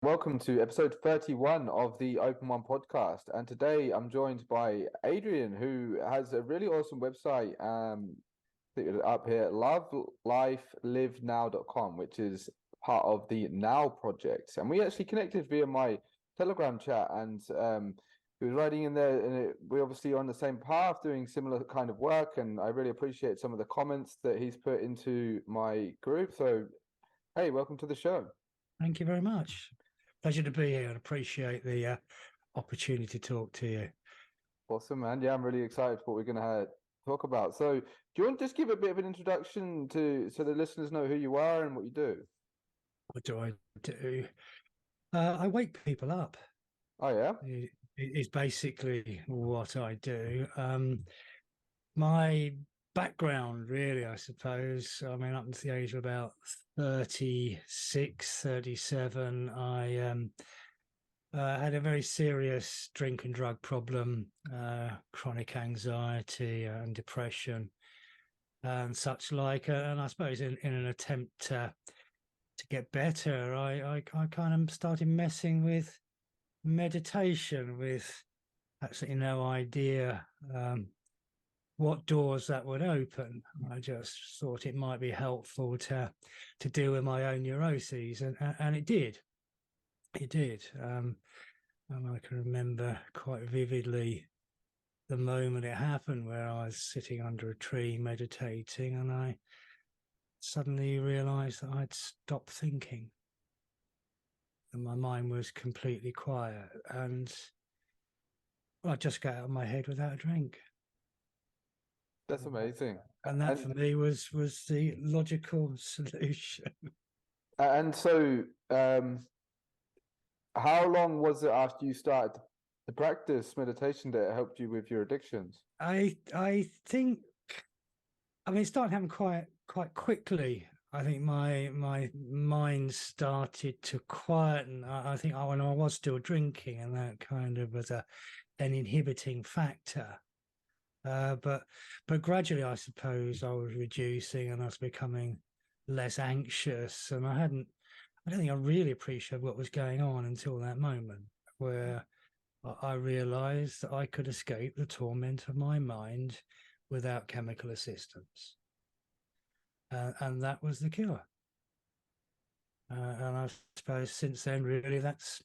welcome to episode 31 of the Open One podcast. And today I'm joined by Adrian, who has a really awesome website up here, lovelifelive.now.com, which is part of the Now project. And we actually connected via my Telegram chat, and he was writing in there, and we're obviously on the same path doing similar kind of work. And I really appreciate some of the comments that he's put into my group. So, hey, welcome to the show. Thank you very much. Pleasure to be here and appreciate the opportunity to talk to you. Awesome, man. Yeah, I'm really excited for what we're going to talk about. So, do you want to just give a bit of an introduction so the listeners know who you are and what you do? What do I do? I wake people up. Oh, yeah? It's basically what I do. My background, really, I suppose, I mean, up to the age of about 36, 37, I had a very serious drink and drug problem, chronic anxiety and depression and such like. And I suppose in an attempt to get better, I kind of started messing with meditation with absolutely no idea what doors that would open. I just thought it might be helpful to deal with my own neuroses, and it did. It did. And I can remember quite vividly the moment it happened, where I was sitting under a tree meditating, and I suddenly realized that I'd stopped thinking, and my mind was completely quiet, and I just got out of my head without a drink. That's amazing. And that for me was the logical solution. And so, how long was it after you started to practice meditation that it helped you with your addictions? I think, I mean, it started happening quite quickly. I think my mind started to quieten. I think when I was still drinking, and that kind of was an inhibiting factor. But gradually, I suppose I was reducing, and I was becoming less anxious. And I don't think I really appreciated what was going on until that moment, where I realized that I could escape the torment of my mind without chemical assistance. And that was the cure. And I suppose since then, really, that's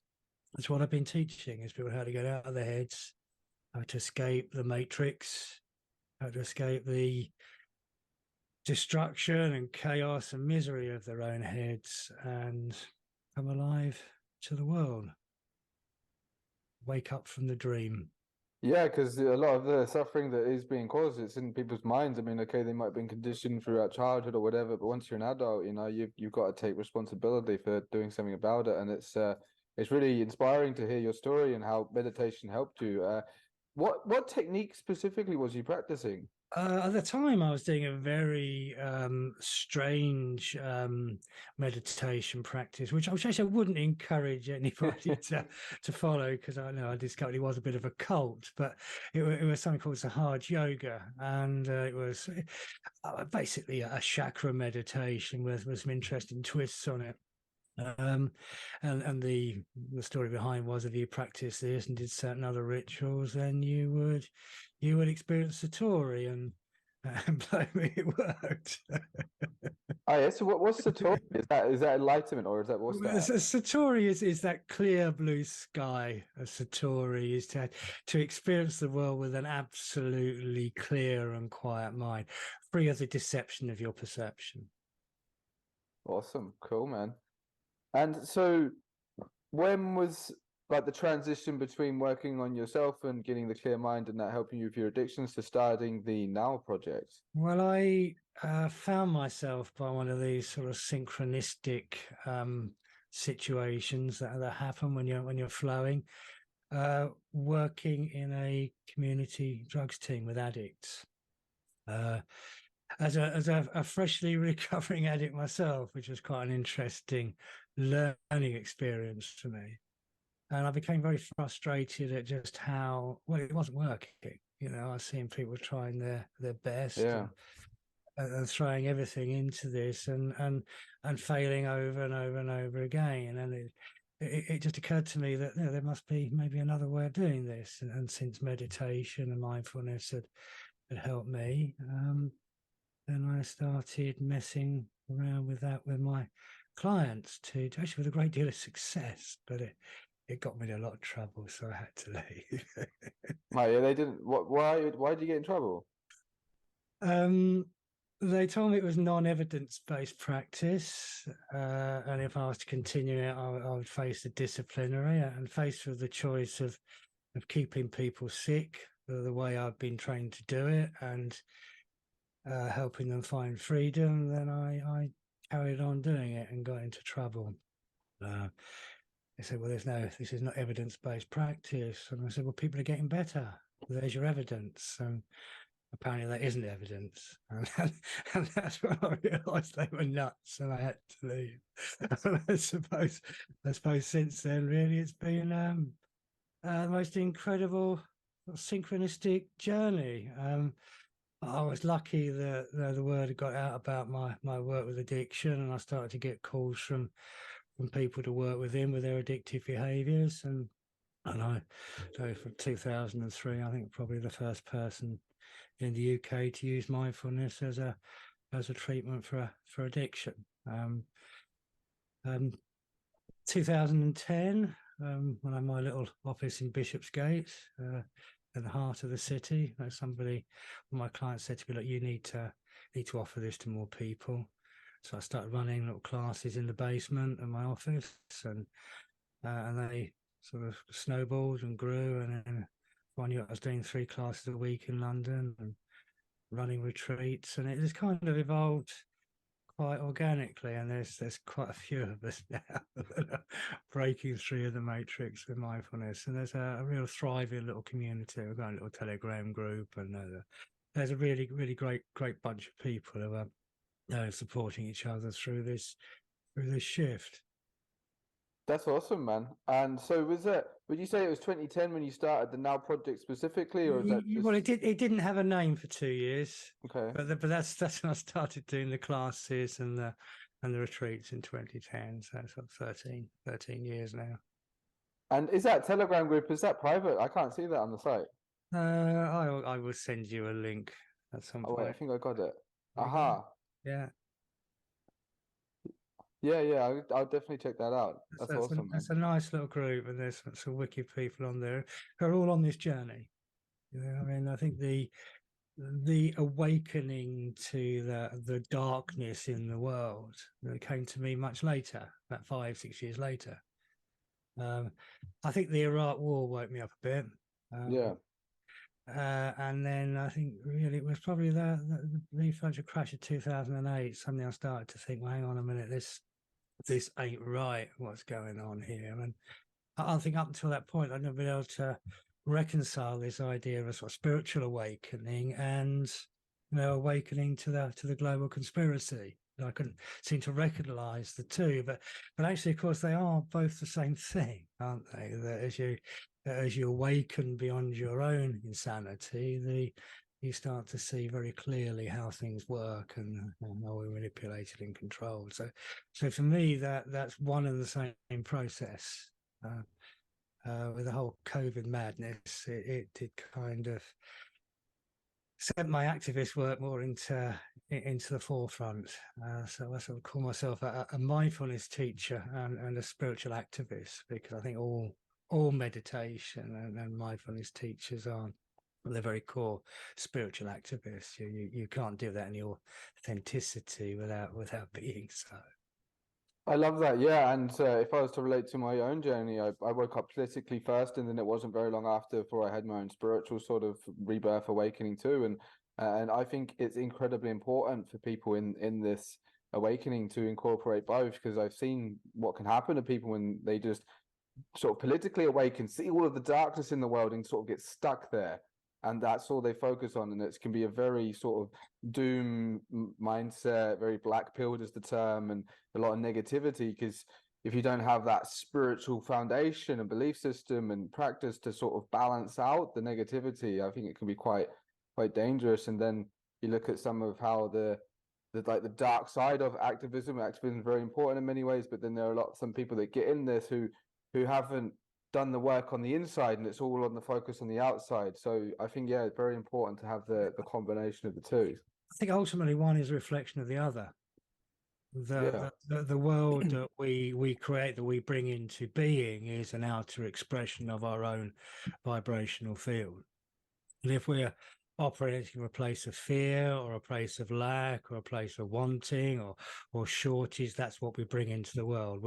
what I've been teaching, is people how to get out of their heads, how to escape the matrix, how to escape the destruction and chaos and misery of their own heads, and come alive to the world. Wake up from the dream. Yeah, because a lot of the suffering that is being caused, it's in people's minds. I mean, okay, they might have been conditioned throughout childhood or whatever, but once you're an adult, you've got to take responsibility for doing something about it. And it's really inspiring to hear your story and how meditation helped you. What technique specifically was you practicing? At the time, I was doing a very strange meditation practice, which I wouldn't encourage anybody to follow, because I know I discovered it was a bit of a cult. But it was something called Sahaj Yoga, and it was basically a chakra meditation with some interesting twists on it. And the story behind was, if you practice this and did certain other rituals, then you would experience Satori, and believe me, it worked. Oh yeah, so what's Satori? Is that enlightenment, or what's that? Satori is that clear blue sky. A Satori is to experience the world with an absolutely clear and quiet mind, free of the deception of your perception. Awesome, cool, man. And so, when was like the transition between working on yourself and getting the clear mind and that helping you with your addictions to starting the Now project? Well, I found myself by one of these sort of synchronistic situations that happen when you're flowing, working in a community drugs team with addicts. As a freshly recovering addict myself, which was quite an interesting learning experience for me. And I became very frustrated at just how well it wasn't working. I was seeing people trying their best, Yeah. and throwing everything into this, and failing over and over and over again. And it just occurred to me that there must be maybe another way of doing this. And since meditation and mindfulness had helped me, then I started messing around with that with my clients to actually with a great deal of success. But it got me in a lot of trouble, so I had to leave. Right, yeah, they didn't. Why did you get in trouble? um, they told me it was non-evidence-based practice, and if I was to continue it, I would face a disciplinary and faced with the choice of keeping people sick the way I've been trained to do it and helping them find freedom. Then I carried on doing it and got into trouble. They said, well, this is not evidence-based practice. And I said, well, people are getting better. There's your evidence. And apparently that isn't evidence. And that's when I realized they were nuts and I had to leave. And I suppose since then, really, it's been the most incredible synchronistic journey. I was lucky that the word had got out about my work with addiction, and I started to get calls from people to work with their addictive behaviours, and so from 2003, I think probably the first person in the UK to use mindfulness as a treatment for addiction. Um, 2010, when I had my little office in Bishopsgate, in the heart of the city, one of my clients said to me, "Look, you need to offer this to more people." So I started running little classes in the basement of my office, and they sort of snowballed and grew. And then one year I was doing 3 classes a week in London and running retreats, and it just kind of evolved quite organically. And there's quite a few of us now that are breaking through the matrix with mindfulness. And there's a real thriving little community. We've got a little Telegram group, and there's a really great bunch of people who are supporting each other through this shift. That's awesome, man. And so would you say it was 2010 when you started the Now project specifically, or is that just Well, it didn't have a name for 2 years, okay? but that's when I started doing the classes and the retreats in 2010. So it's like 13 years now. And is that Telegram group, is that private? I can't see that on the site. I will send you a link at some Oh wait, I point. think I got it. You got it? Aha. Yeah, Yeah, I'll definitely check that out. That's awesome, man. that's a nice little group, and there's some wicked people on there who are all on this journey. You know, I mean, I think the awakening to the darkness in the world that came to me much later, about 5-6 years later. I think the Iraq War woke me up a bit. Yeah. And then I think really it was probably the financial crash of 2008. Suddenly I started to think, well, hang on a minute, this ain't right. What's going on here? And I think up until that point, I'd never been able to reconcile this idea of a sort of spiritual awakening and awakening to the global conspiracy. I couldn't seem to recognize the two, but actually, of course, they are both the same thing, aren't they? That as you awaken beyond your own insanity, you start to see very clearly how things work and how we're manipulated and controlled. So for me, that's one and the same process. With the whole COVID madness, it did kind of set my activist work more into the forefront. So I sort of call myself a mindfulness teacher and a spiritual activist, because I think all meditation and mindfulness teachers are the very core spiritual activists. You can't do that in your authenticity without being so. I love that. Yeah. And if I was to relate to my own journey, I woke up politically first, and then it wasn't very long after before I had my own spiritual sort of rebirth awakening too. And I think it's incredibly important for people in this awakening to incorporate both, because I've seen what can happen to people when they just sort of politically awaken, see all of the darkness in the world and sort of get stuck there. And that's all they focus on. And it can be a very sort of doom mindset, very black pilled is the term, and a lot of negativity. Because if you don't have that spiritual foundation and belief system and practice to sort of balance out the negativity, I think it can be quite dangerous. And then you look at some of how the dark side of activism. Activism is very important in many ways, but then there are some people that get in this who who haven't done the work on the inside, and it's all on the focus on the outside. So I think, yeah, it's very important to have the combination of the two. I think ultimately one is a reflection of the other. Yeah. The world that we create, that we bring into being, is an outer expression of our own vibrational field. And if we're operating from a place of fear, or a place of lack, or a place of wanting, or shortage, that's what we bring into the world.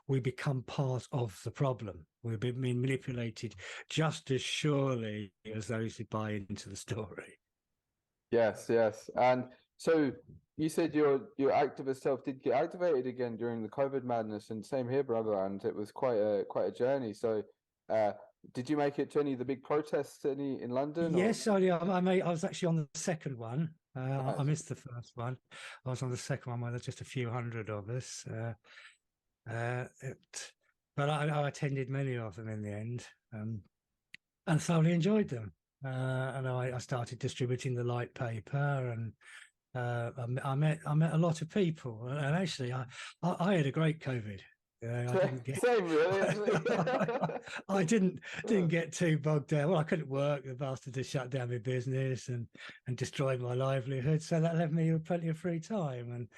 We become part of the problem. We're being manipulated just as surely as those who buy into the story. Yes, yes. And so you said your activist self did get activated again during the COVID madness, and same here, brother. And it was quite a journey. So, did you make it to any of the big protests in London or? Yes, I was actually on the second one. I Nice. missed the first one. I was on the second one where there's just a few hundred of us. But I attended many of them in the end, and thoroughly enjoyed them. And I started distributing the light paper, and I met a lot of people. And actually, I had a great COVID. I didn't get. Same, really, actually. I didn't get too bogged down. Well, I couldn't work. The bastard just shut down my business and destroyed my livelihood. So that left me with plenty of free time, and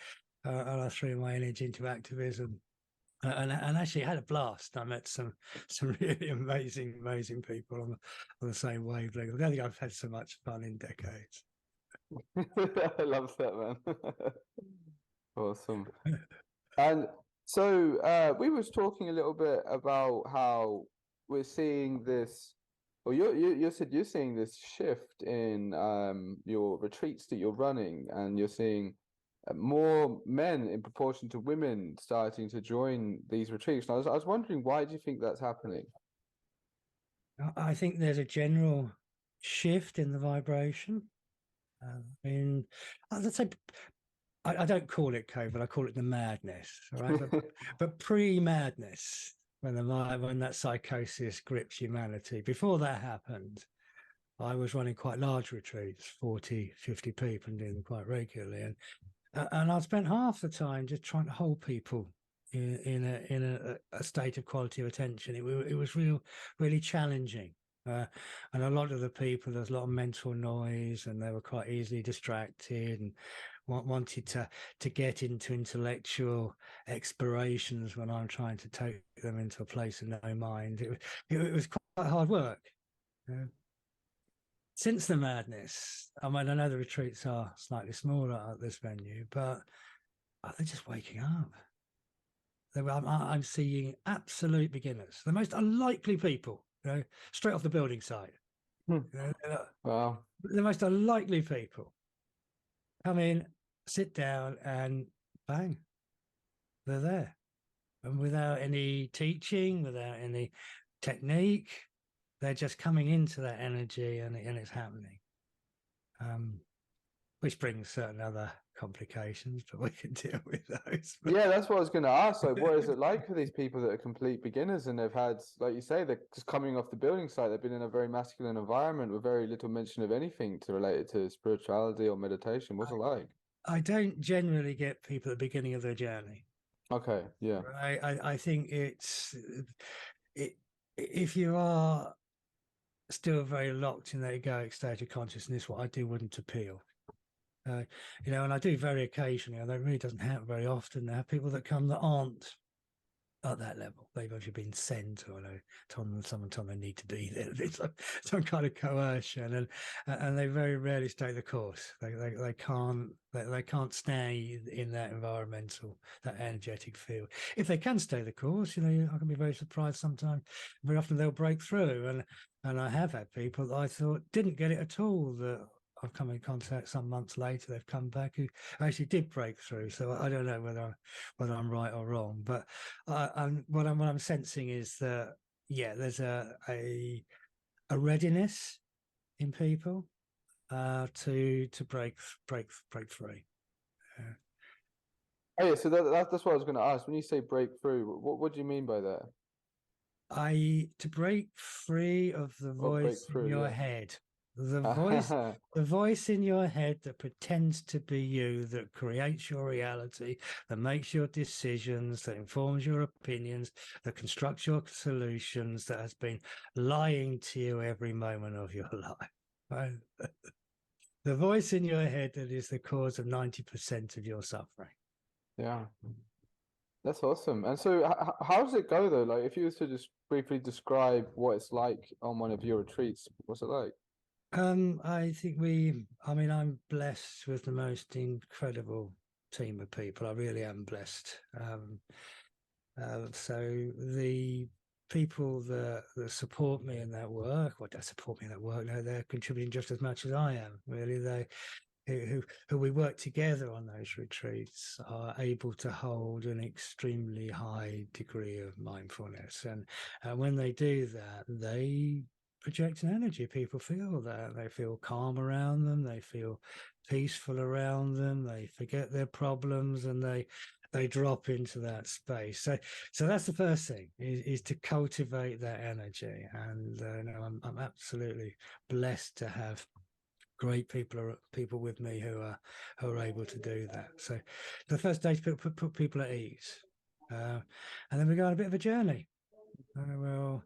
I threw my energy into activism. And actually had a blast. I met some really amazing people on the same wavelength. I don't think I've had so much fun in decades. I love that, man. Awesome. And so we was talking a little bit about how we're seeing this, or you said you're seeing this shift in your retreats that you're running, and you're seeing more men in proportion to women starting to join these retreats. And I was wondering, why do you think that's happening? I think there's a general shift in the vibration. I mean, I'd say I don't call it COVID. I call it the madness. All right, but pre-madness, when that psychosis grips humanity. Before that happened, I was running quite large retreats, 40, 50 people, and doing them quite regularly, and I spent half the time just trying to hold people in a state of quality of attention. It was really challenging. And a lot of the people, there's a lot of mental noise, and they were quite easily distracted, and wanted to get into intellectual explorations when I'm trying to take them into a place of no mind. It was quite hard work. Since the madness, I mean, I know the retreats are slightly smaller at this venue, but they're just waking up. I'm seeing absolute beginners, the most unlikely people, straight off the building site. Wow. The most unlikely people come in, sit down, and bang, they're there. And without any teaching, without any technique, they're just coming into that energy, and it's happening. Which brings certain other complications, but we can deal with those. Yeah, that's what I was going to ask. Like, what is it like for these people that are complete beginners, and they've had, like you say, they're just coming off the building site. They've been in a very masculine environment with very little mention of anything to relate it to spirituality or meditation. What's it like? I don't generally get people at the beginning of their journey. Okay, yeah. I think if you are still very locked in that egoic state of consciousness, what I do wouldn't appeal. And I do very occasionally, although it really doesn't happen very often. There are people that come that aren't at that level. They've actually been sent, or someone told them they need to be there. It's like some kind of coercion, and they very rarely stay the course. They can't stay in that that energetic field. If they can stay the course, I can be very surprised sometimes. Very often they'll break through, and I have had people that I thought didn't get it at all, that I've come in contact some months later, they've come back who actually did break through. So I don't know whether I'm right or wrong, but what I'm sensing is that, yeah, there's a readiness in people to break free. Oh yeah, so that's what I was going to ask. When you say breakthrough, what do you mean by that? To break free of the Or voice in breakthrough, your yeah. head the voice in your head that pretends to be you, that creates your reality, that makes your decisions, that informs your opinions, that constructs your solutions, that has been lying to you every moment of your life. Right? The voice in your head that is the cause of 90% of your suffering. Yeah. That's awesome. And so, how does it go though? Like, if you was to just briefly describe what it's like on one of your retreats, what's it like? I mean, I'm blessed with the most incredible team of people. I really am blessed. So the people that support me in that work, or don't support me in that work, no, they're contributing just as much as I am. Really, they who we work together on those retreats are able to hold an extremely high degree of mindfulness, and when they do that, they project an energy. People feel that, they feel calm around them, they feel peaceful around them, they forget their problems, and they drop into that space. So that's the first thing, is to cultivate that energy. And no, I'm absolutely blessed to have great people with me who are able to do that. So the first day is put people at ease, and then we go on a bit of a journey. Well,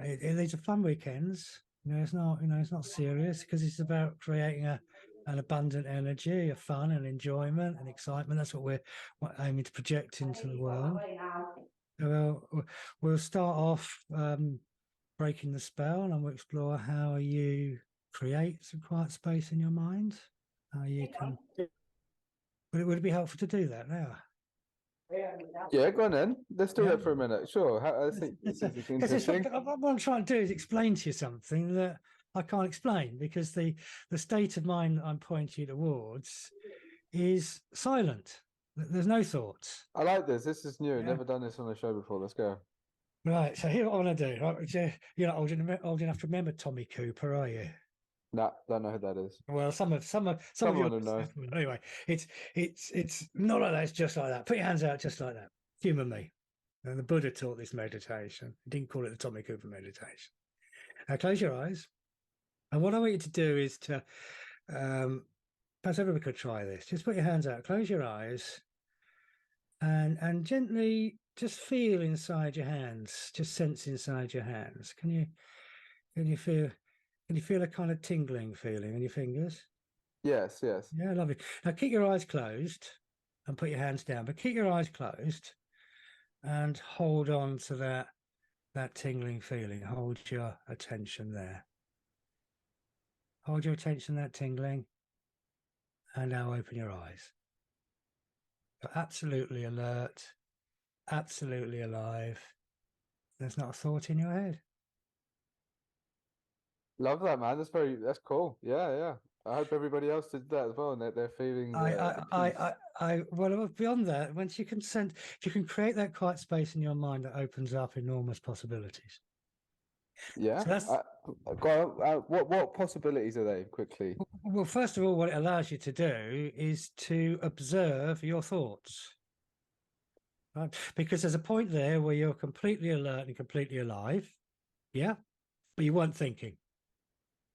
these are fun weekends. It's not serious, because it's about creating an abundant energy, a fun and enjoyment and excitement. That's what we're aiming to project into the world. Well, we'll start off breaking the spell, and we'll explore how you create some quiet space in your mind. How you can. Would it be helpful to do that now? Yeah, go on then. Let's do Yeah. that for a minute. Sure. I think this is interesting. What I'm trying to do is explain to you something that I can't explain, because the state of mind I'm pointing you towards is silent. There's no thoughts. I like this. This is new. Yeah. Never done this on the show before. Let's go. Right. So here, what I want to do. Right, you're not old enough to remember Tommy Cooper, are you? Nah, don't know who that is. Well, some of Someone your will know. anyway. It's not like that. It's just like that. Put your hands out, just like that. Humour me. And the Buddha taught this meditation. He didn't call it the Tommy Cooper meditation. Now close your eyes. And what I want you to do is to, perhaps everybody could try this. Just put your hands out, close your eyes, and gently just feel inside your hands. Just sense inside your hands. Can you feel a kind of tingling feeling in your fingers? Yes, yes. Yeah, lovely. Now keep your eyes closed and put your hands down, but keep your eyes closed and hold on to that tingling feeling. Hold your attention there. Hold your attention, that tingling, and now open your eyes. You're absolutely alert, absolutely alive. There's not a thought in your head. Love that, man. That's cool. Yeah, yeah. I hope everybody else did that as well, and they're feeling the peace. Well, beyond that, once you can create that quiet space in your mind, that opens up enormous possibilities. Yeah. So that's Go on, what possibilities are they? Quickly. well, first of all, what it allows you to do is to observe your thoughts. Right? Because there's a point there where you're completely alert and completely alive. Yeah. But you weren't thinking.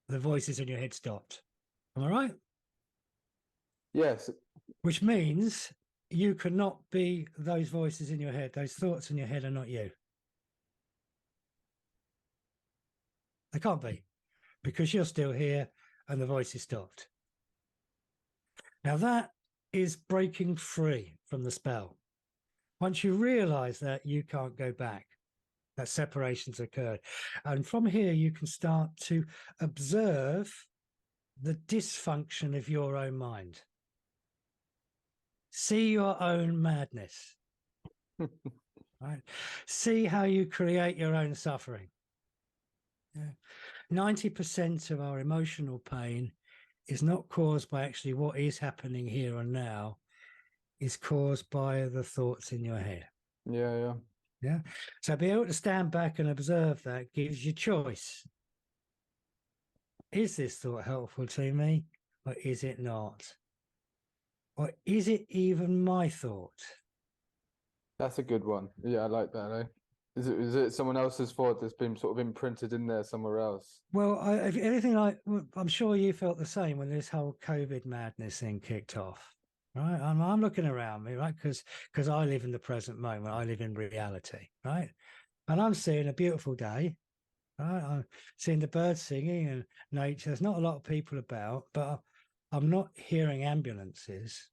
The voices in your head stopped. Am I right? Yes. Which means you cannot be those voices in your head. Those thoughts in your head are not you. They can't be, because you're still here and the voice is stopped. Now that is breaking free from the spell. Once you realize that, you can't go back. That separation's occurred. And from here, you can start to observe the dysfunction of your own mind. See your own madness. Right? See how you create your own suffering. Yeah. 90% of our emotional pain is not caused by actually what is happening here and now. Is caused by the thoughts in your head. Yeah, yeah. Yeah. So be able to stand back and observe that gives you choice. Is this thought helpful to me, or is it not? Or is it even my thought? That's a good one. Yeah, I like that, eh? Is it someone else's fault that's been sort of imprinted in there somewhere else? Well, if anything like, well, I'm sure you felt the same when this whole COVID madness thing kicked off, right? I'm looking around me, right? Because I live in the present moment, I live in reality, right? And I'm seeing a beautiful day, right? I'm seeing the birds singing and nature. There's not a lot of people about, but I'm not hearing ambulances,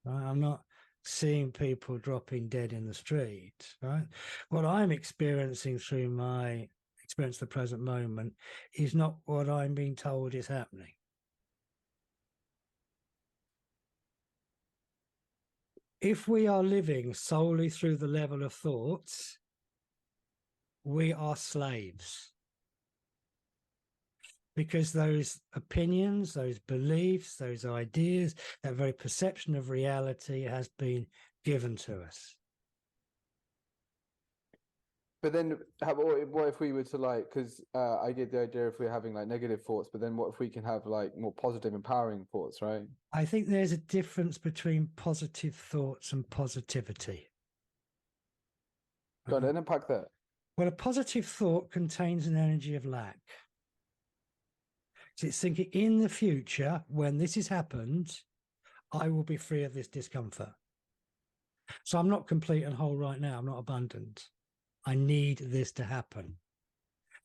right? I'm not seeing people dropping dead in the street, right? What I'm experiencing through my experience of the present moment is not what I'm being told is happening. If we are living solely through the level of thoughts, we are slaves, because those opinions, those beliefs, those ideas, that very perception of reality has been given to us. But then, what if we were to like? Because I get the idea if we're having like negative thoughts, but then what if we can have like more positive, empowering thoughts, right? I think there's a difference between positive thoughts and positivity. Go on, then unpack that. Well, a positive thought contains an energy of lack. So it's thinking, in the future, when this has happened, I will be free of this discomfort. So I'm not complete and whole right now. I'm not abundant. I need this to happen.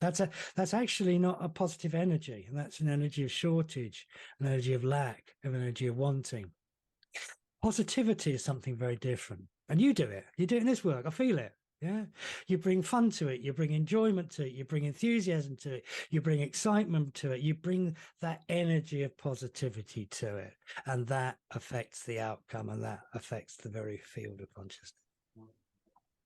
That's actually not a positive energy. And that's an energy of shortage, an energy of lack, an energy of wanting. Positivity is something very different. And you do it. You do it in this work. I feel it. Yeah. You bring fun to it. You bring enjoyment to it. You bring enthusiasm to it. You bring excitement to it. You bring that energy of positivity to it. And that affects the outcome, and that affects the very field of consciousness.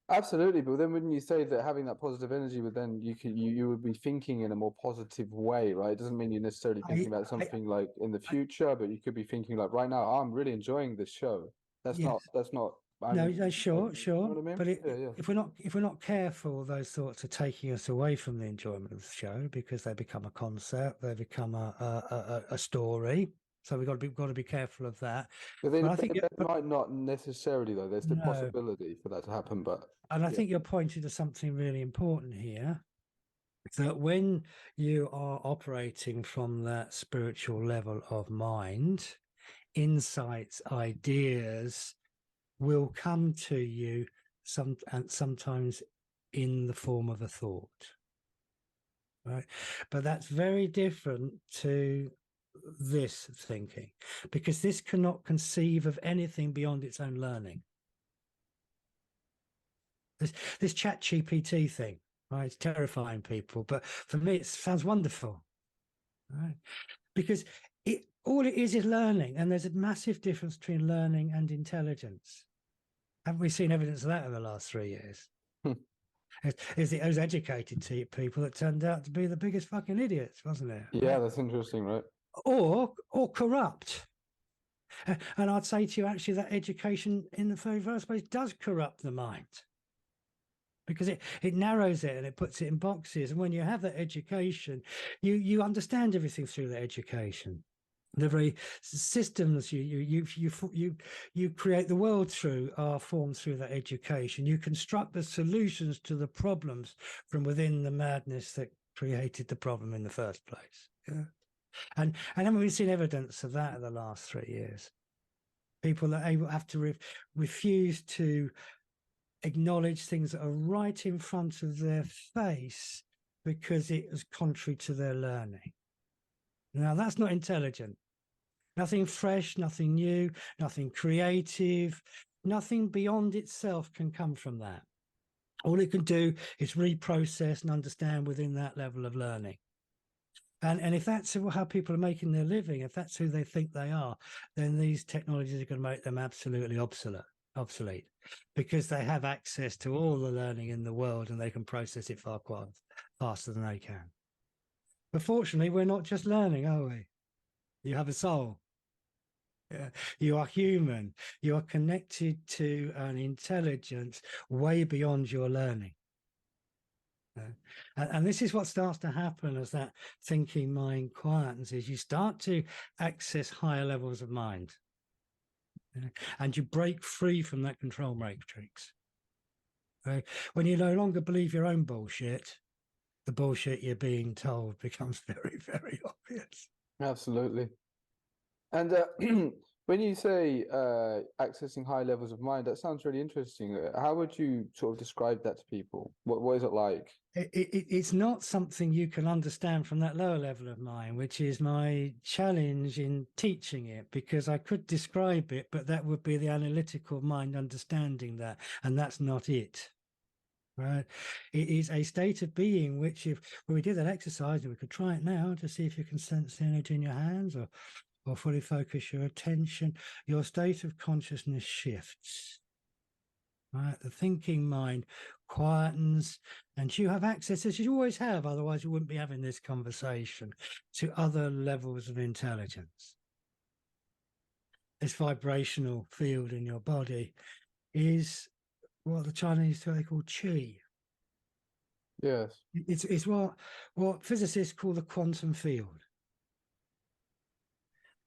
Absolutely, but then wouldn't you say that having that positive energy would then you would be thinking in a more positive way, right? It doesn't mean you're necessarily thinking about I, something like in the future, but you could be thinking like right now, I'm really enjoying this show. yes. That's not No, I'm no, like, sure, you know sure. what I mean? But Yeah, yeah. if we're not careful, those thoughts are taking us away from the enjoyment of the show, because they become a concept, they become a story. So got to be careful of that. But But I they, think, they might not necessarily though. There's the no, possibility for that to happen, but and I yeah. think you're pointing to something really important here. That when you are operating from that spiritual level of mind, insights, ideas will come to you and sometimes in the form of a thought, right? But that's very different to this thinking, because this cannot conceive of anything beyond its own learning. This chat GPT thing, right? It's terrifying people, but for me it sounds wonderful, right? Because all it is learning, and there's a massive difference between learning and intelligence. Haven't we seen evidence of that in the last 3 years? Is it those educated people that turned out to be the biggest fucking idiots, wasn't it? Yeah, that's interesting, right? Or corrupt. And I'd say to you, actually, that education in the very first place does corrupt the mind, because it narrows it and it puts it in boxes. And when you have that education, you understand everything through that education. The very systems you create the world through are formed through that education. You construct the solutions to the problems from within the madness that created the problem in the first place. Yeah. And haven't we seen evidence of that in the last 3 years? People that have to refuse to acknowledge things that are right in front of their face because it was contrary to their learning. Now, that's not intelligent. Nothing fresh, nothing new, nothing creative, nothing beyond itself can come from that. All it can do is reprocess and understand within that level of learning. And if that's how people are making their living, if that's who they think they are, then these technologies are going to make them absolutely obsolete, because they have access to all the learning in the world and they can process it far quite faster than they can. But fortunately, we're not just learning, are we? You have a soul. Yeah. You are human. You are connected to an intelligence way beyond your learning. And this is what starts to happen as that thinking mind quietens, is you start to access higher levels of mind. And you break free from that control matrix. When you no longer believe your own bullshit, the bullshit you're being told becomes very, very obvious. Absolutely. And when you say accessing high levels of mind, that sounds really interesting. How would you sort of describe that to people? What is it like? It's not something you can understand from that lower level of mind, which is my challenge in teaching it, because I could describe it, but that would be the analytical mind understanding that, and that's not it. Right. It is a state of being which, if when we did that exercise, and we could try it now to see if you can sense the energy in your hands or fully focus your attention, your state of consciousness shifts. Right, the thinking mind quietens, and you have access, as you always have, otherwise you wouldn't be having this conversation, to other levels of intelligence. This vibrational field in your body is what the Chinese they call qi. Yes. It's what physicists call the quantum field.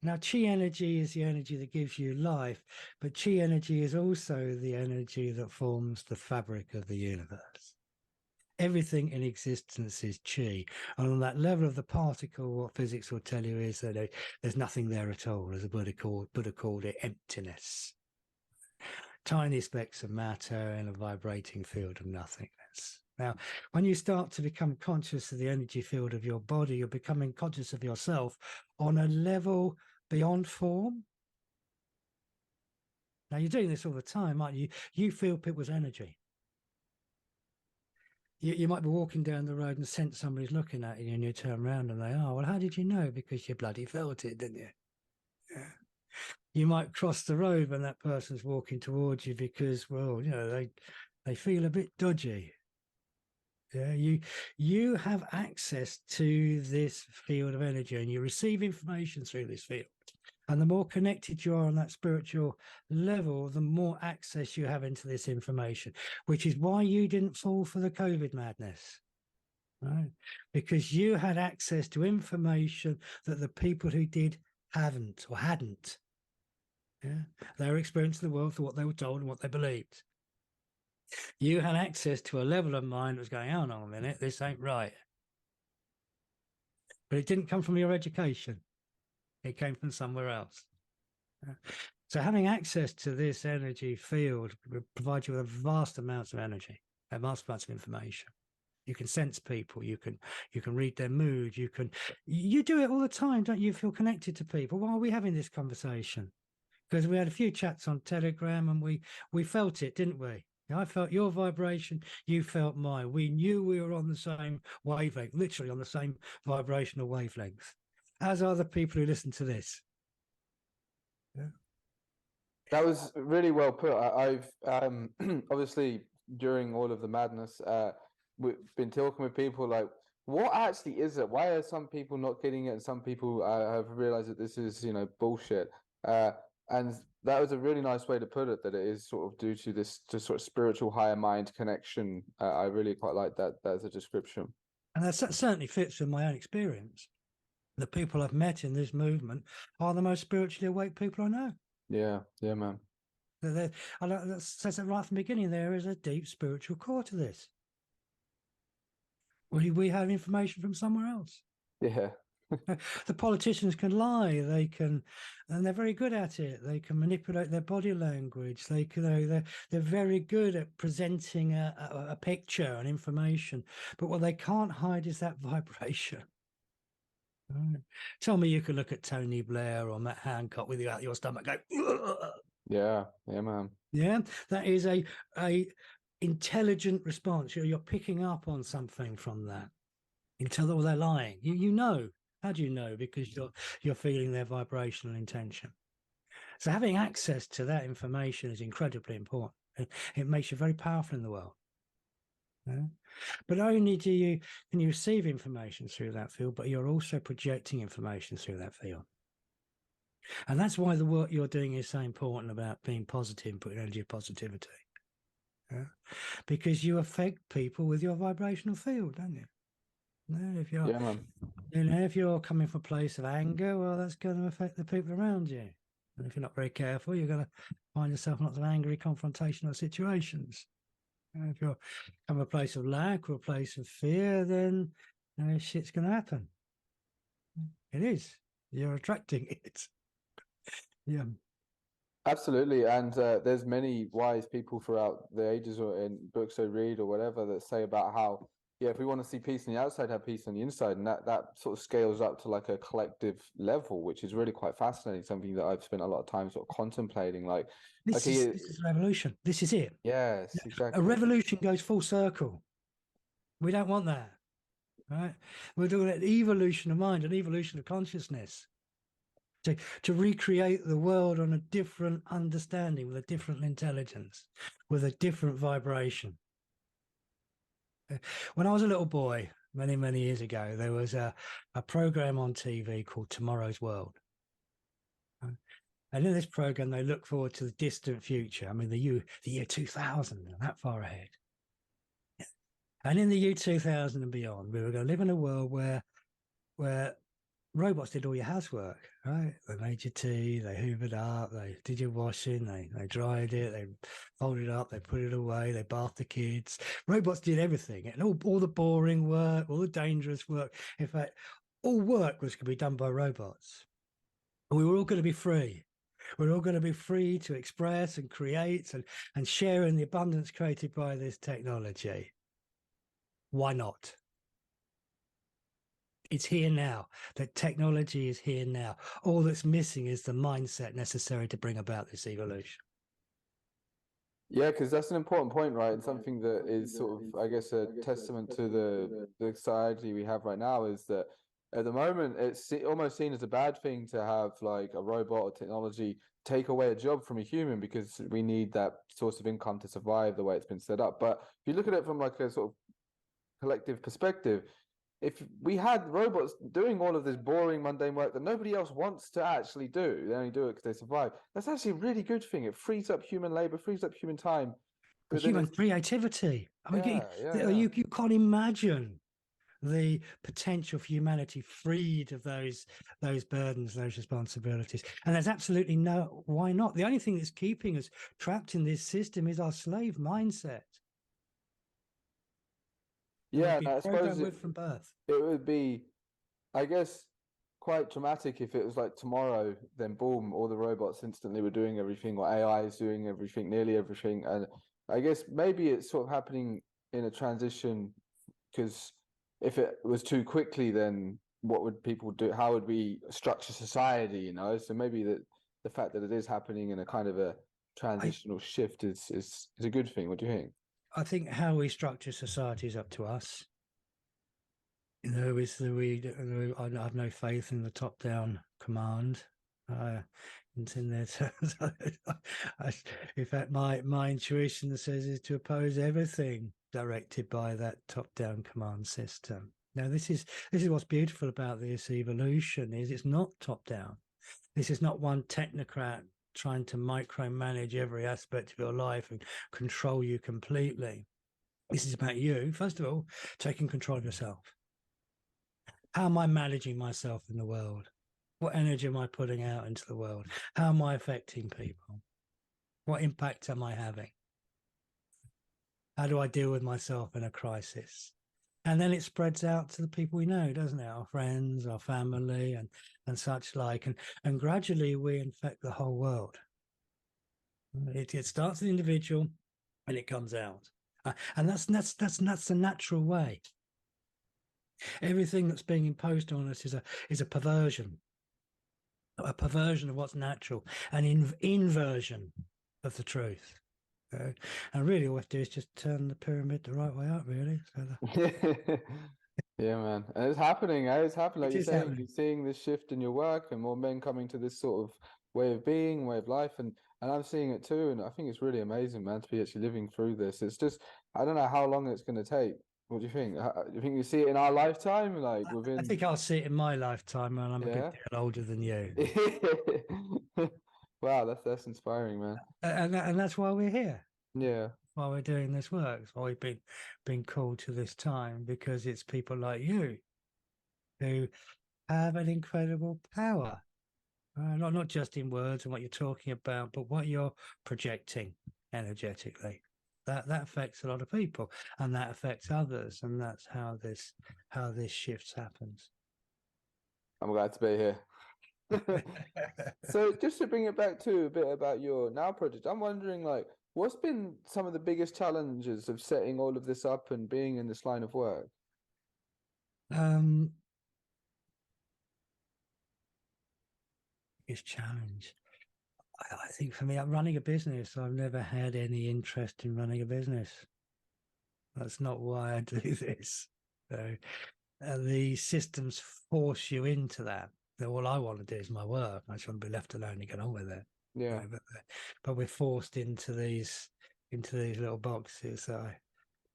Now, chi energy is the energy that gives you life, but chi energy is also the energy that forms the fabric of the universe. Everything in existence is chi. And on that level of the particle, what physics will tell you is that there's nothing there at all, as Buddha called it, emptiness. Tiny specks of matter in a vibrating field of nothingness. Now, when you start to become conscious of the energy field of your body, you're becoming conscious of yourself on a level beyond form. Now, you're doing this all the time, aren't you? You feel people's energy. You might be walking down the road and sense somebody's looking at you, and you turn around and they are. Well, how did you know? Because you bloody felt it, didn't you? Yeah. You might cross the road when that person's walking towards you because, well, you know, they feel a bit dodgy. Yeah, you have access to this field of energy, and you receive information through this field. And the more connected you are on that spiritual level, the more access you have into this information, which is why you didn't fall for the COVID madness, right? Because you had access to information that the people who did haven't or hadn't. Yeah, their experience of the world, for what they were told and what they believed. You had access to a level of mind that was going, "Hang on a minute, this ain't right." But it didn't come from your education. It came from somewhere else. So having access to this energy field provides you with vast amounts of energy, vast amounts of information. You can sense people, you can read their mood, you do it all the time, don't you? Feel connected to people. Why are we having this conversation? Because we had a few chats on Telegram and we felt it, didn't we? I felt your vibration, you felt mine. We knew we were on the same wavelength, literally on the same vibrational wavelength, as are the people who listen to this. Yeah. That was really well put. I've obviously during all of the madness, we've been talking with people like, what actually is it? Why are some people not getting it, and some people have realized that this is, bullshit. And that was a really nice way to put it. That it is sort of due to this sort of spiritual higher mind connection. I really quite like that as a description. And that certainly fits with my own experience. The people I've met in this movement are the most spiritually awake people I know. Yeah, man. That says it right from the beginning. There is a deep spiritual core to this. We have information from somewhere else. Yeah. The politicians can lie. They can, and they're very good at it. They can manipulate their body language. They're very good at presenting a picture and information. But what they can't hide is that vibration. Right. Tell me you could look at Tony Blair or Matt Hancock with you out your stomach go, "Ugh." Yeah, man. Yeah, that is a intelligent response. You're picking up on something from that. You can tell that they're lying. You know. How do you know? Because you're feeling their vibrational intention. So having access to that information is incredibly important. It makes you very powerful in the world. Yeah? But not only can you receive information through that field, but you're also projecting information through that field. And that's why the work you're doing is so important about being positive and putting energy of positivity. Yeah? Because you affect people with your vibrational field, don't you? If you're, Yeah, man. if you're coming from a place of anger, well, that's going to affect the people around you. And if you're not very careful, you're going to find yourself in lots of angry, confrontational situations. If you're from a place of lack or a place of fear, then shit's going to happen. It is. You're attracting it. Yeah. Absolutely, and there's many wise people throughout the ages, or in books I read or whatever, that say about how, yeah, if we want to see peace on the outside, have peace on the inside, and that sort of scales up to like a collective level, which is really quite fascinating. Something that I've spent a lot of time sort of contemplating. Like, This okay, is revolution. This is it. yes, A exactly. revolution goes full circle. We don't want that, right? We're doing an evolution of mind, an evolution of consciousness to recreate the world on a different understanding, with a different intelligence, with a different vibration. When I was a little boy, many, many years ago, there was a program on TV called Tomorrow's World. And in this program, they look forward to the distant future. I mean, the year 2000, that far ahead. And in the year 2000 and beyond, we were going to live in a world where robots did all your housework, right? They made your tea, they hoovered up, they did your washing, they dried it, they folded it up, they put it away, they bathed the kids. Robots did everything, and all the boring work, all the dangerous work. In fact, all work was going to be done by robots. And we were all going to be free. We're all going to be free to express and create and share in the abundance created by this technology. Why not? It's here now. The technology is here now. All that's missing is the mindset necessary to bring about this evolution. Yeah, because that's an important point, right? And something that is sort of, I guess, a testament to the society we have right now is that at the moment it's almost seen as a bad thing to have like a robot or technology take away a job from a human, because we need that source of income to survive the way it's been set up. But if you look at it from like a sort of collective perspective, if we had robots doing all of this boring, mundane work that nobody else wants to actually do, they only do it because they survive. That's actually a really good thing. It frees up human labor, frees up human time. But then Human it's creativity. I mean, yeah. you can't imagine the potential for humanity freed of those burdens, those responsibilities. And there's absolutely no, why not? The only thing that's keeping us trapped in this system is our slave mindset that Yeah, we've and been I suppose programmed with from birth. it would be, I guess, quite dramatic if it was like tomorrow, then boom, all the robots instantly were doing everything, or AI is doing everything, nearly everything. And I guess maybe it's sort of happening in a transition, because if it was too quickly, then what would people do? How would we structure society, you know? So maybe the fact that it is happening in a kind of a I, transitional shift is a good thing. What do you think? I think how we structure society is up to us. You know, I have no faith in the top-down command. It's in there. In fact, my intuition says is to oppose everything directed by that top-down command system. Now, this is what's beautiful about this evolution, is it's not top-down. This is not one technocrat trying to micromanage every aspect of your life and control you completely. This is about you, first of all, taking control of yourself. How am I managing myself in the world? What energy am I putting out into the world? How am I affecting people? What impact am I having? How do I deal with myself in a crisis? And then it spreads out to the people we know, doesn't it? Our friends, our family, and such like. And gradually we infect the whole world. It starts an individual and it comes out. And that's the natural way. Everything that's being imposed on us is a perversion of what's natural, an inversion of the truth. And really, all we have to do is just turn the pyramid the right way up, really. Yeah, man. And it's happening, eh? It's happening. Like It you're is saying, happening. you're seeing this shift in your work and more men coming to this sort of way of being, way of life. And I'm seeing it too. And I think it's really amazing, man, to be actually living through this. It's just, I don't know how long it's going to take. What do you think? Do you think you see it in our lifetime? Like I within, think I'll see it in my lifetime when I'm a good yeah? deal older than you. Wow, that's inspiring, man. And that's why we're here, Yeah. why we're doing this work. It's why we've been called to this time, because it's people like you who have an incredible power. Not just in words and what you're talking about, but what you're projecting energetically. that affects a lot of people, and that affects others, and that's how this shift happens. I'm glad to be here. So just to bring it back to a bit about your now project, I'm wondering like what's been some of the biggest challenges of setting all of this up and being in this line of work? um, biggest challenge. I think for me, I'm running a business. I've never had any interest in running a business. That's not why I do this. So the systems force you into that. That all I want to do is my work. I just want to be left alone and get on with it. Yeah, But we're forced into these little boxes that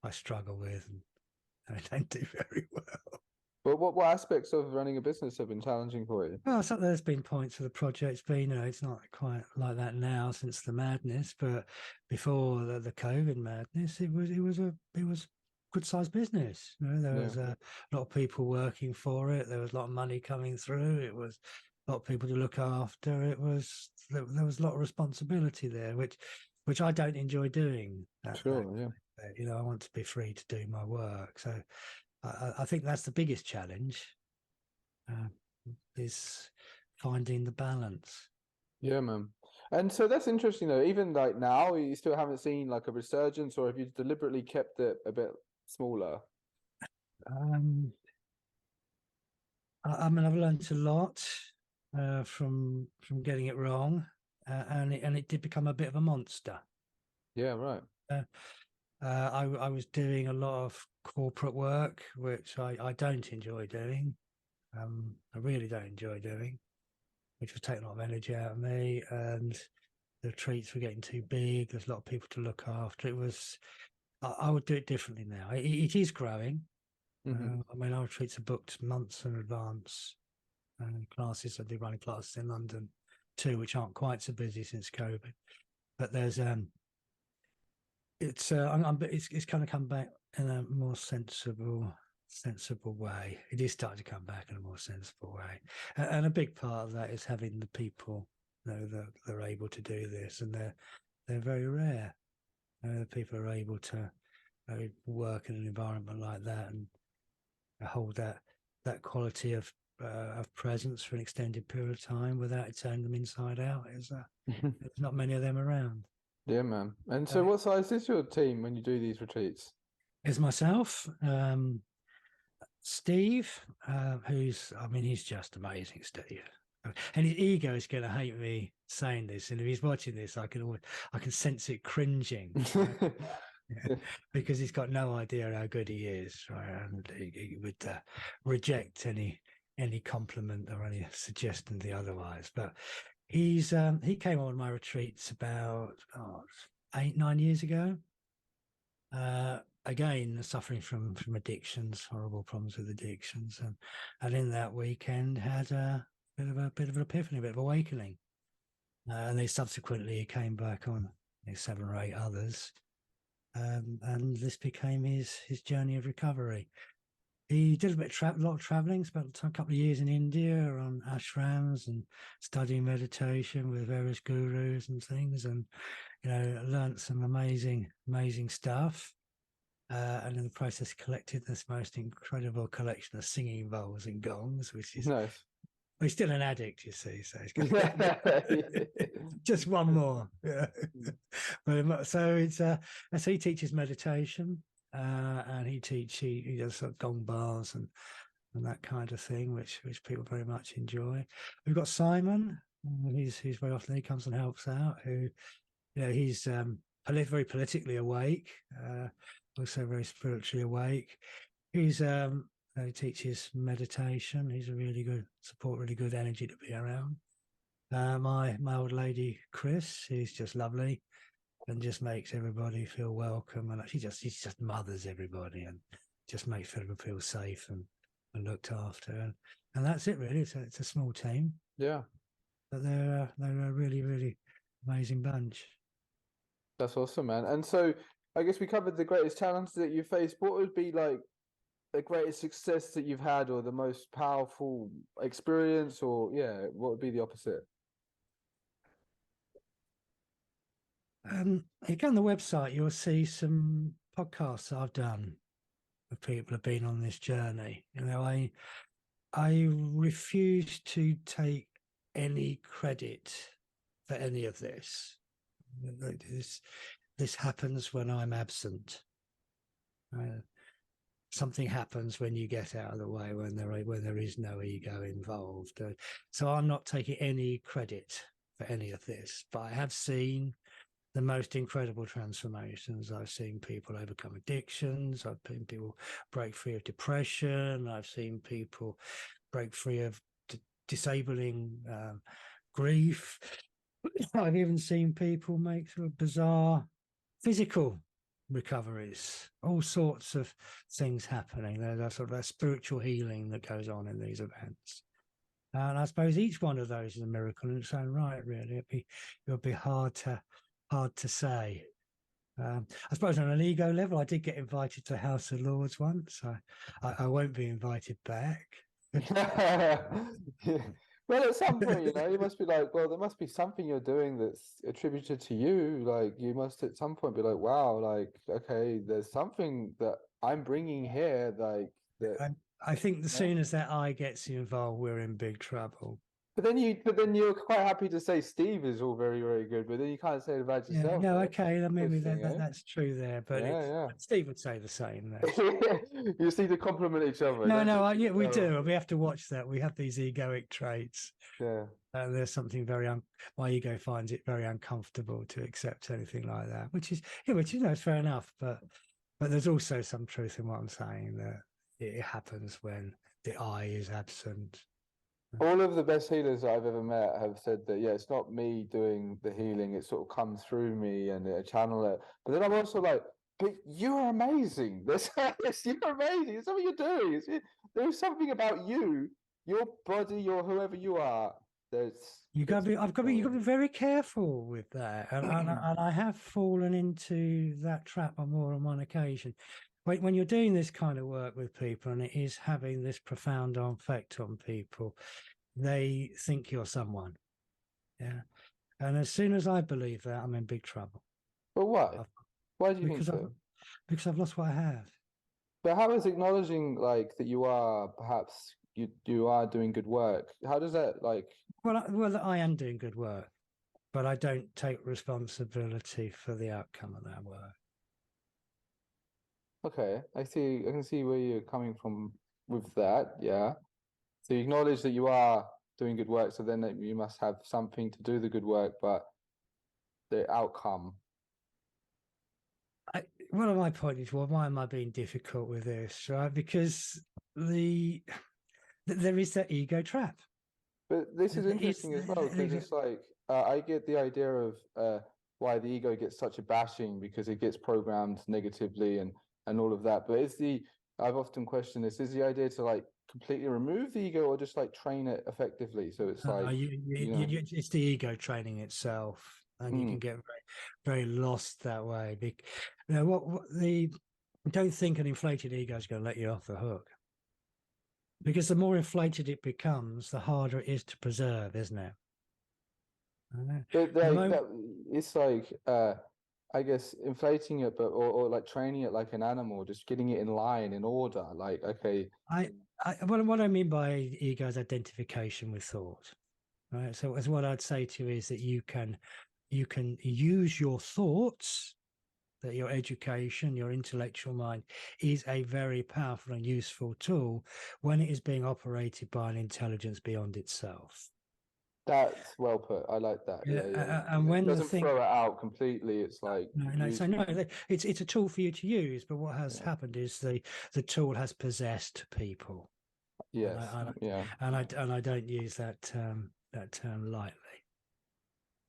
I struggle with, and I don't do very well. but what aspects of running a business have been challenging for you? Well, so there's been points of the project's been, it's not quite like that now since the madness, but before the COVID madness, it was good sized business. You know, there Yeah, was a lot of people working for it. There was a lot of money coming through. It was a lot of people to look after. There was a lot of responsibility there, which I don't enjoy doing. sure, yeah. You know, I want to be free to do my work. So I think that's the biggest challenge. Uh, is finding the balance. Yeah, man. And so that's interesting though. Even like now, you still haven't seen like a resurgence, or have you deliberately kept it a bit smaller? Um, I mean, I've learned a lot from getting it wrong, and it did become a bit of a monster. Yeah, right. Uh, I was doing a lot of corporate work, which I don't enjoy doing. I really don't enjoy doing, which was taking a lot of energy out of me, and the retreats were getting too big. There's a lot of people to look after. I would do it differently now. It is growing. Hmm. I mean, our retreats are booked months in advance. And classes, I do running classes in London too, which aren't quite so busy since COVID. But there's it's kind of come back in a more sensible way. It is starting to come back in a more sensible way, and a big part of that is having the people, you know, that they're able to do this, and they're very rare. People are able to work in an environment like that and hold that quality of presence for an extended period of time without it turning them inside out. There's not many of them around. Yeah, man. And Uh, so what size is your team when you do these retreats? There's myself, Steve, I mean, he's just amazing, Steve. And his ego is going to hate me saying this, and if he's watching this, I can sense it cringing, right? Yeah, because he's got no idea how good he is, right? And he would reject any compliment or any suggestion the otherwise. But he came on my retreats about 8, 9 years ago. Again, suffering from addictions, horrible problems with addictions, and in that weekend had a bit of an epiphany, a bit of awakening, and then subsequently he came back on 7 or 8 others, and this became his journey of recovery. He did a lot of traveling, spent a couple of years in India on ashrams and studying meditation with various gurus and things, and learned some amazing stuff. And in the process, collected this most incredible collection of singing bowls and gongs, which is Nice. he's still an addict, you see. So he's just one more. Yeah. But so so he teaches meditation, and he does sort of gong bars and that kind of thing, which people very much enjoy. We've got Simon. He's very often he comes and helps out. Who he's very politically awake, also very spiritually awake. He teaches meditation. He's a really good support, really good energy to be around. My old lady Chris, he's just lovely and just makes everybody feel welcome, and she just mothers everybody and just makes everyone feel safe and looked after, and that's it really. It's a small team, Yeah, but they're a really amazing bunch. that's awesome, man. And so I guess we covered the greatest challenges that you faced. What would be like the greatest success that you've had, or the most powerful experience, or yeah, what would be the opposite? if you go on the website, you'll see some podcasts I've done with people who have been on this journey. You know, I refuse to take any credit for any of this. This happens when I'm absent. Something happens when you get out of the way, when there is no ego involved. So I'm not taking any credit for any of this, but I have seen the most incredible transformations. I've seen people overcome addictions. I've seen people break free of depression. I've seen people break free of disabling grief. I've even seen people make sort of bizarre physical recoveries, all sorts of things happening. There's a sort of a spiritual healing that goes on in these events. And I suppose each one of those is a miracle in its own right, really. It would be hard to say. I suppose on an ego level, I did get invited to House of Lords once. I won't be invited back. Well, at some point, you must be like, well, there must be something you're doing that's attributed to you. Like, you must at some point be like, wow, like, okay, there's something that I'm bringing here, like that. I think the soon as that I gets involved, we're in big trouble. But then you're quite happy to say Steve is all very, very good, but then you can't say it about Yeah, yourself. no, Eh? okay, maybe Interesting, that's true there, but yeah. Steve would say the same. You see to compliment each other. No, yeah, we do. We have to watch that. We have these egoic traits. Yeah. There's something my ego finds it very uncomfortable to accept anything like that, which is it's fair enough, but there's also some truth in what I'm saying, that it happens when the I is absent. All of the best healers that I've ever met have said that, yeah, it's not me doing the healing, it sort of comes through me and I channel it. But then I'm also like, but you're amazing. You're amazing. It's something you're doing. There's something about you, your body, your whoever you are. You've got to be very careful with that, and I have fallen into that trap on more than one occasion. When you're doing this kind of work with people, and it is having this profound effect on people, they think you're someone. Yeah. And as soon as I believe that, I'm in big trouble. But why? Why do you think so? Because I've lost what I have. But how is acknowledging like that you are perhaps you are doing good work? How does that like? Well, I am doing good work, but I don't take responsibility for the outcome of that work. Okay, I can see where you're coming from with that. Yeah. So you acknowledge that you are doing good work, so then you must have something to do the good work, but the outcome. One of my points is, well, why am I being difficult with this, right? Because there is that ego trap. But this is interesting as well, because it's like I get the idea of why the ego gets such a bashing because it gets programmed negatively and all of that. But I've often questioned this, is the idea to like completely remove the ego or just like train it effectively? So it's like it's the ego training itself, and you can get very, very lost that way. Don't think an inflated ego is going to let you off the hook, because the more inflated it becomes, the harder it is to preserve, isn't it? But it's like I guess inflating it, but or like training it like an animal, just getting it in line, in order. Like, okay. What I mean by ego is identification with thought, right? So, as what I'd say to you is that you can use your thoughts, that your education, your intellectual mind is a very powerful and useful tool when it is being operated by an intelligence beyond itself. That's well put. I like that. Yeah. And when it doesn't throw it out completely, it's like it's a tool for you to use. But what has happened is the tool has possessed people. Yes. And I don't use that term lightly.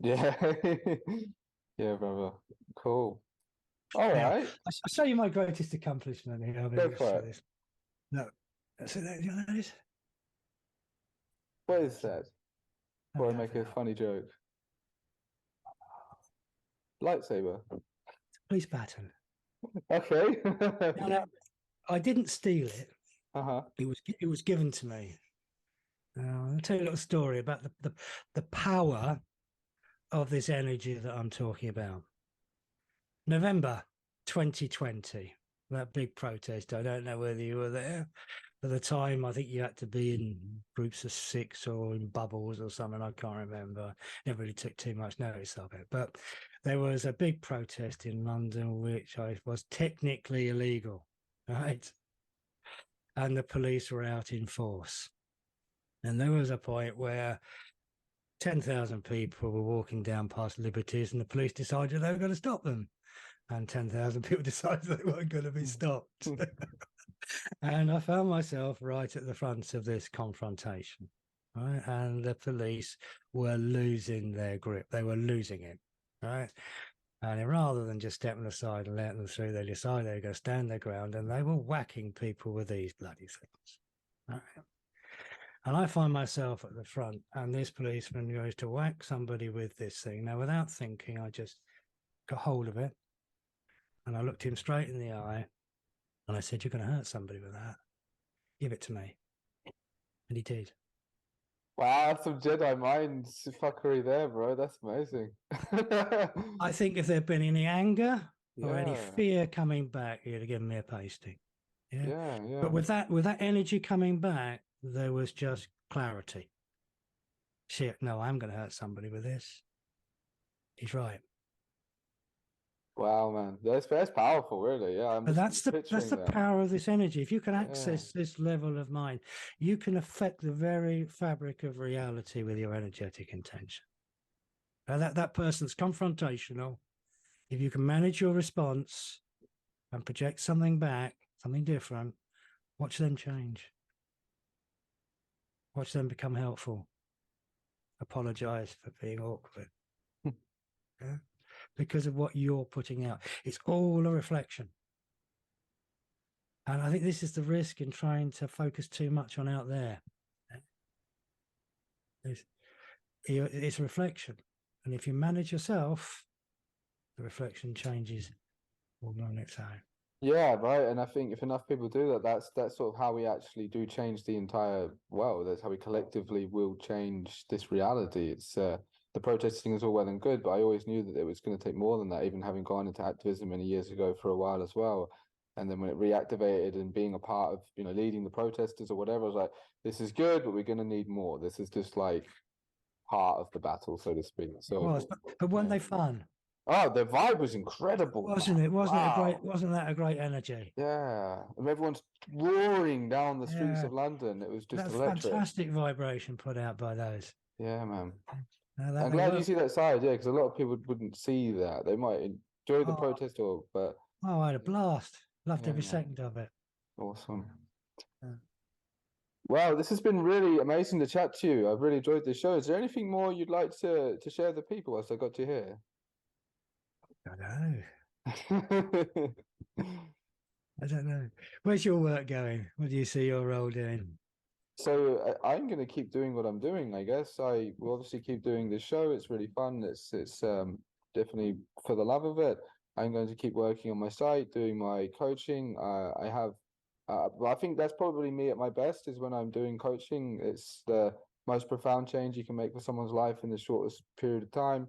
Yeah. Yeah, brother. Cool. All right. I'll show you my greatest accomplishment here. Go for it. This. No. So you know what that is? What is that? Before I make a funny joke. Lightsaber. Police baton. Okay. No, I didn't steal it. Uh-huh. It was given to me. I'll tell you a little story about the power of this energy that I'm talking about. November 2020, that big protest. I don't know whether you were there. At the time, I think you had to be in groups of 6 or in bubbles or something. I can't remember. Never really took too much notice of it. But there was a big protest in London, which was technically illegal, right? And the police were out in force. And there was a point where 10,000 people were walking down past Liberties, and the police decided they were going to stop them. And 10,000 people decided they weren't going to be stopped. And I found myself right at the front of this confrontation, right? And the police were losing their grip. They were losing it, right? And rather than just stepping aside and letting them through, they decided they were going to stand their ground, and they were whacking people with these bloody things, right? And I find myself at the front, and this policeman goes to whack somebody with this thing. Now, without thinking, I just got hold of it, and I looked him straight in the eye, and I said, "You're going to hurt somebody with that. Give it to me." And he did. Wow, that's some Jedi mind fuckery there, bro. That's amazing. I think if there'd been any anger or any Yeah, fear coming back, he'd have given me a pasting. Yeah. yeah, yeah. But with that energy coming back, there was just clarity. Shit, no, I'm going to hurt somebody with this. He's right. Wow, man. That's powerful, really. Yeah, I'm But just that's picturing the that. power of this energy. If you can Yeah. access this level of mind, you can affect the very fabric of reality with your energetic intention. Now that person's confrontational. If you can manage your response and project something back, something different, watch them change. Watch them become helpful. Apologize for being awkward. Yeah? Because of what you're putting out. It's all a reflection. And I think this is the risk in trying to focus too much on out there. It's a reflection. And if you manage yourself, the reflection changes all on its own. Yeah, right. And I think if enough people do that, that's sort of how we actually do change the entire world. That's how we collectively will change this reality. It's the protesting is all well and good, but I always knew that it was going to take more than that, even having gone into activism many years ago for a while as well. And then when it reactivated and being a part of, leading the protesters or whatever, I was like, this is good, but we're going to need more. This is just like part of the battle, so to speak. It So, was, but weren't yeah. they fun? Oh, the vibe was incredible, Wasn't man. it? Wow. Wasn't that a great energy? Yeah, and everyone's roaring down the streets Yeah. of London. It was just That electric. fantastic vibration put out by those. Yeah, man. That I'm they glad you were. see that side, yeah, because a lot of people wouldn't see that. They might enjoy the Oh, protest or, but oh, I had a blast. Loved yeah, every man, second of it. awesome. Yeah. Wow, this has been really amazing to chat to you. I've really enjoyed this show. Is there anything more you'd like to share with the people as I got you here? I know. I don't know. Where's your work going? What do you see your role doing? So I'm going to keep doing what I'm doing, I guess. I will obviously keep doing this show. It's really fun. It's definitely for the love of it. I'm going to keep working on my site, doing my coaching. I have, but I think that's probably me at my best is when I'm doing coaching. It's the most profound change you can make for someone's life in the shortest period of time.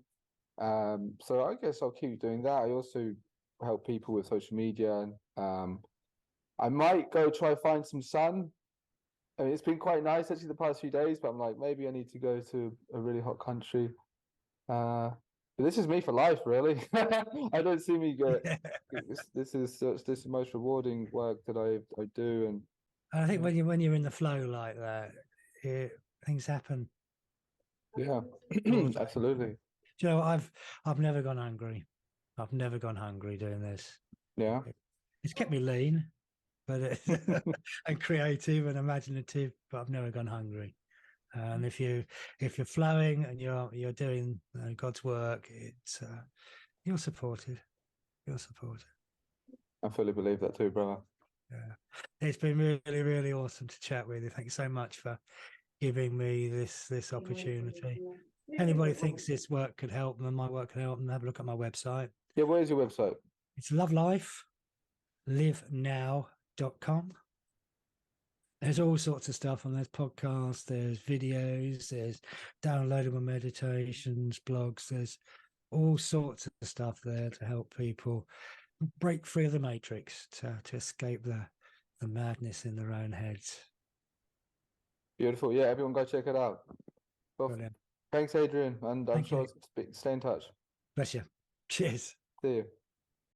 So I guess I'll keep doing that. I also help people with social media. I might go try find some sun. I mean, it's been quite nice actually the past few days, but I'm like, maybe I need to go to a really hot country. But this is me for life, really. I don't see me go. Yeah. This is the most rewarding work that I do, and I think when you're in the flow like that, things happen. yeah, Broadly. absolutely, Do you know, I've never gone hungry. I've never gone hungry doing this. yeah, It's kept me lean, but and creative and imaginative, but I've never gone hungry. And if you're flowing and you're doing God's work, it's you're supported. You're supported. I fully believe that too, brother. Yeah, it's been really, really awesome to chat with you. Thanks so much for giving me this opportunity. Anybody thinks this work could help them, my work can help them, have a look at my website. Yeah, where's your website? It's lovelifelive.now.com. There's all sorts of stuff on. There's podcasts, there's videos, there's downloadable meditations, blogs, there's all sorts of stuff there to help people break free of the matrix, to escape the madness in their own heads. Beautiful. Yeah, everyone go check it out. Well, Brilliant. thanks, Adrian, and I'm Thank sure you. stay in touch. Bless you. Cheers. See you.